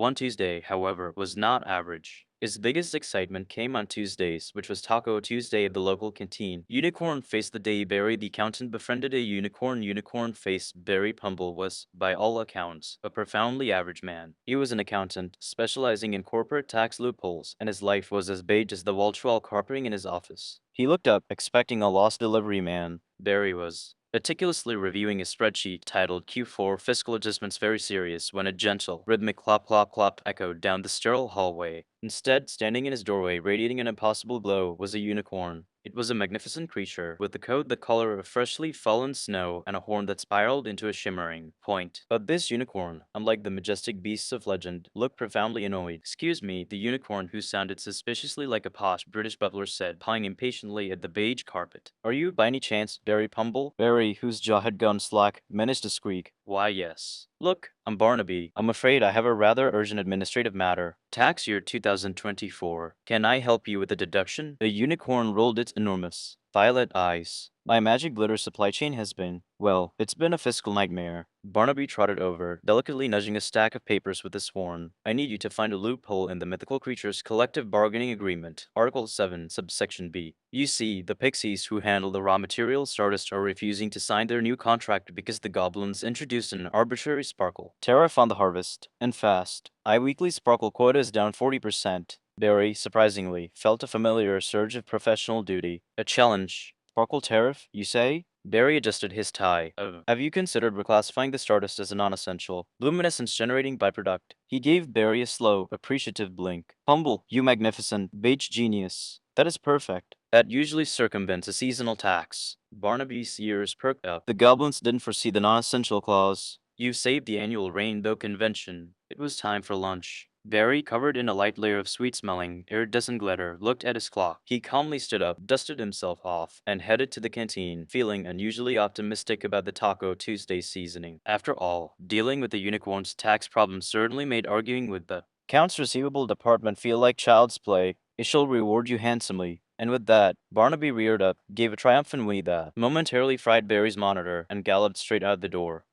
One Tuesday, however, was not average. His biggest excitement came on Tuesdays, which was Taco Tuesday at the local canteen. Unicorn Face the day Barry the accountant befriended a unicorn. Unicorn Face Barry Pumble was, by all accounts, a profoundly average man. He was an accountant, specializing in corporate tax loopholes, and his life was as beige as the wall-to-wall carpeting in his office. He looked up, expecting a lost delivery man. Barry was meticulously reviewing a spreadsheet titled Q4 Fiscal Adjustments Very Serious when a gentle, rhythmic clop clop clop echoed down the sterile hallway. Instead, standing in his doorway, radiating an impossible glow, was a unicorn. It was a magnificent creature, with a coat the color of freshly fallen snow and a horn that spiraled into a shimmering point. But this unicorn, unlike the majestic beasts of legend, looked profoundly annoyed. "Excuse me," the unicorn, who sounded suspiciously like a posh British butler, said, pawing impatiently at the beige carpet. "Are you, by any chance, Barry Pumble?" Barry, whose jaw had gone slack, managed to squeak. "Why, yes. Look, I'm Barnaby. I'm afraid I have a rather urgent administrative matter. Tax year 2024. Can I help you with a deduction?" The unicorn rolled its enormous, violet eyes. "My magic glitter supply chain has been, well, it's been a fiscal nightmare." Barnaby trotted over, delicately nudging a stack of papers with his horn. "I need you to find a loophole in the mythical creature's collective bargaining agreement, Article 7, subsection B. You see, the pixies who handle the raw materials Stardust are refusing to sign their new contract because the goblins introduced an arbitrary sparkle tariff on the harvest, and fast. Weekly sparkle quota is down 40%. Barry, surprisingly, felt a familiar surge of professional duty. A challenge. Sparkle tariff, you say? Barry adjusted his tie. Have you considered reclassifying the Stardust as a non-essential, luminescence-generating byproduct?" He gave Barry a slow, appreciative blink. "Humble, you magnificent, beige genius. That is perfect. That usually circumvents a seasonal tax." Barnaby's ears perked up. The goblins didn't foresee the non-essential clause. "You saved the annual Rainbow Convention." It was time for lunch. Barry, covered in a light layer of sweet-smelling, iridescent glitter, looked at his clock. He calmly stood up, dusted himself off, and headed to the canteen, feeling unusually optimistic about the Taco Tuesday seasoning. After all, dealing with the unicorn's tax problem certainly made arguing with the accounts receivable department feel like child's play. It shall reward you handsomely. And with that, Barnaby reared up, gave a triumphant wee that momentarily fried Barry's monitor, and galloped straight out the door.